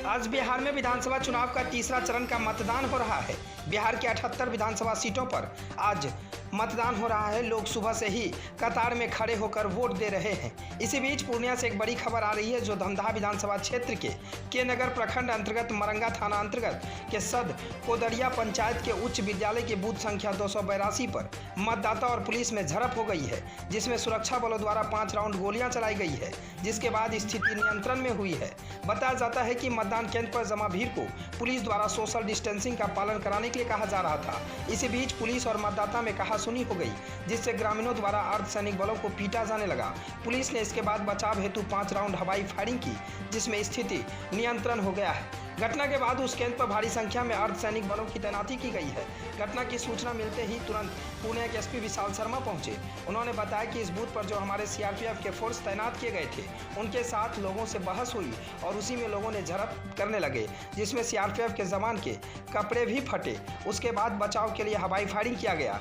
आज बिहार में विधानसभा चुनाव का तीसरा चरण का मतदान हो रहा है। बिहार के 78 विधानसभा सीटों पर आज मतदान हो रहा है। लोग सुबह से ही कतार में खड़े होकर वोट दे रहे हैं। इसी बीच पूर्णिया से एक बड़ी खबर आ रही है, जो धमदाहा विधानसभा क्षेत्र के नगर प्रखंड अंतर्गत मरंगा थाना अंतर्गत के सद कोदरिया पंचायत के उच्च विद्यालय के बूथ संख्या 282 पर मतदाता और पुलिस में झड़प हो गई है, जिसमें सुरक्षा बलों द्वारा 5 राउंड गोलियां चलाई गई है, जिसके बाद स्थिति नियंत्रण में हुई है। बताया जाता है कि मतदान केंद्र पर जमा भीड़ को पुलिस द्वारा सोशल डिस्टेंसिंग का पालन कराने के लिए कहा जा रहा था। इसी बीच पुलिस और मतदाता में कहासुनी हो गई, जिससे ग्रामीणों द्वारा अर्धसैनिक बलों को पीटा जाने लगा। पुलिस ने इसके बाद बचाव हेतु 5 राउंड हवाई फायरिंग की, जिसमें स्थिति नियंत्रण हो गया है। घटना के बाद उस केंद्र पर भारी संख्या में अर्धसैनिक बलों की तैनाती की गई है। घटना की सूचना मिलते ही तुरंत पूर्णिया के एसपी विशाल शर्मा पहुंचे। उन्होंने बताया कि इस बूथ पर जो हमारे सीआरपीएफ के फोर्स तैनात किए गए थे, उनके साथ लोगों से बहस हुई और उसी में लोगों ने झड़प करने लगे, जिसमें सीआरपीएफ के जवान के कपड़े भी फटे। उसके बाद बचाव के लिए हवाई फायरिंग किया गया।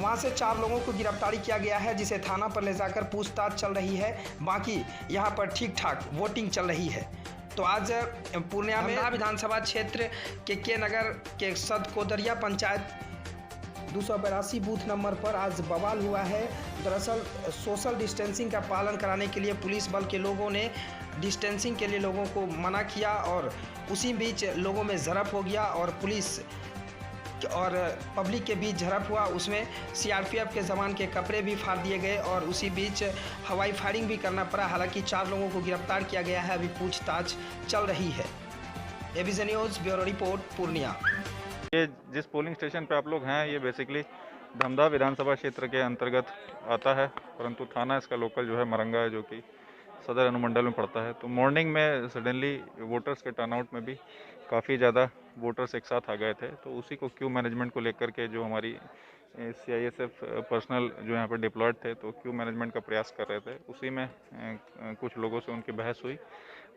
वहां से 4 लोगों को गिरफ्तारी किया गया है, जिसे थाना पर ले जाकर पूछताछ चल रही है। बाकी यहाँ पर ठीक ठाक वोटिंग चल रही है। तो आज पूर्णिया में विधानसभा क्षेत्र के नगर के सद कोदरिया पंचायत 282 बूथ नंबर पर आज बवाल हुआ है। दरअसल सोशल डिस्टेंसिंग का पालन कराने के लिए पुलिस बल के लोगों ने डिस्टेंसिंग के लिए लोगों को मना किया और उसी बीच लोगों में झड़प हो गया और पुलिस और पब्लिक के बीच झड़प हुआ। उसमें सीआरपीएफ के जवान के कपड़े भी फाड़ दिए गए और उसी बीच हवाई फायरिंग भी करना पड़ा। हालांकि 4 लोगों को गिरफ्तार किया गया है, अभी पूछताछ चल रही है। ABC news bureau report, Purnia. ये जिस पोलिंग स्टेशन पे आप लोग हैं, ये बेसिकली धमदाहा विधानसभा क्षेत्र के अंतर्गत आता है, परंतु थाना इसका लोकल जो है मरंगा है, जो कि सदर अनुमंडल में पड़ता है। तो मॉर्निंग में सडनली वोटर्स के टर्नआउट में भी काफ़ी ज़्यादा वोटर्स एक साथ आ गए थे। तो उसी को क्यू मैनेजमेंट को लेकर के जो हमारी सीआईएसएफ पर्सनल जो यहाँ पर डिप्लॉयड थे, तो क्यू मैनेजमेंट का प्रयास कर रहे थे। उसी में कुछ लोगों से उनकी बहस हुई।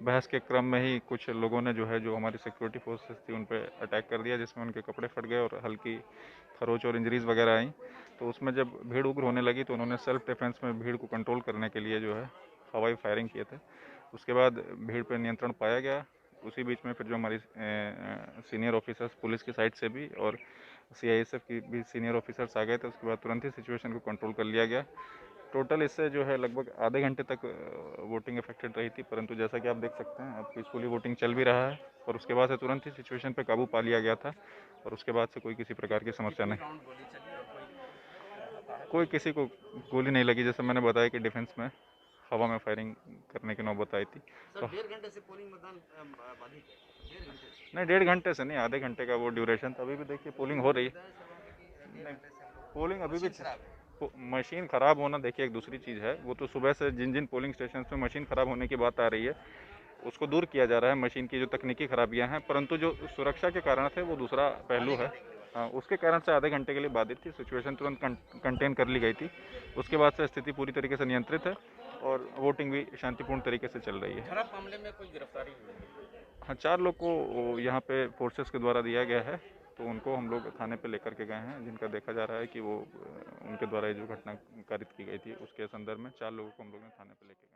बहस के क्रम में ही कुछ लोगों ने जो हमारी सिक्योरिटी फोर्सेस थी उन पर अटैक कर दिया, जिसमें उनके कपड़े फट गए और हल्की खरोच और इंजरीज वगैरह आई। तो उसमें जब भीड़ उग्र होने लगी तो उन्होंने सेल्फ डिफेंस में भीड़ को कंट्रोल करने के लिए जो है हवाई फायरिंग किए थे। उसके बाद भीड़ पर नियंत्रण पाया गया। उसी बीच में फिर जो हमारी सीनियर ऑफिसर्स पुलिस की साइड से भी और सीआईएसएफ की भी सीनियर ऑफिसर्स आ गए थे। उसके बाद तुरंत ही सिचुएशन को कंट्रोल कर लिया गया। टोटल इससे जो है लगभग आधे घंटे तक वोटिंग अफेक्टेड रही थी, परंतु जैसा कि आप देख सकते हैं अब पीसफुली वोटिंग चल भी रहा है और उसके बाद से तुरंत ही सिचुएशन पे काबू पा लिया गया था और उसके बाद से कोई किसी प्रकार की समस्या नहीं, कोई किसी को गोली नहीं लगी। जैसे मैंने बताया कि डिफेंस में हवा में फायरिंग करने की नौबत आई थी। तो 1.5 घंटे से पोलिंग मतदान बाधित है? नहीं, 1.5 घंटे से नहीं, आधे घंटे का वो ड्यूरेशन था। अभी भी देखिए पोलिंग हो रही है। पोलिंग अभी भी मशीन ख़राब होना देखिए एक दूसरी चीज़ है। वो तो सुबह से जिन जिन पोलिंग स्टेशन में मशीन ख़राब होने की बात आ रही है, उसको दूर किया जा रहा है। मशीन की जो तकनीकी खराबियां हैं, परंतु जो सुरक्षा के कारण थे वो दूसरा पहलू है। उसके कारण से आधे घंटे के लिए बाधित थी। सिचुएशन तुरंत कंटेन कर ली गई थी। उसके बाद से स्थिति पूरी तरीके से नियंत्रित है और वोटिंग भी शांतिपूर्ण तरीके से चल रही है। खराब मामले में कोई गिरफ्तारी हुई है? हाँ, 4 लोग को यहाँ पे फोर्सेस के द्वारा दिया गया है, तो उनको हम लोग थाने पे लेकर के गए हैं, जिनका देखा जा रहा है कि वो उनके द्वारा जो घटना कारित की गई थी उसके संदर्भ में 4 लोगों को हम लोग ने थाने पे लेके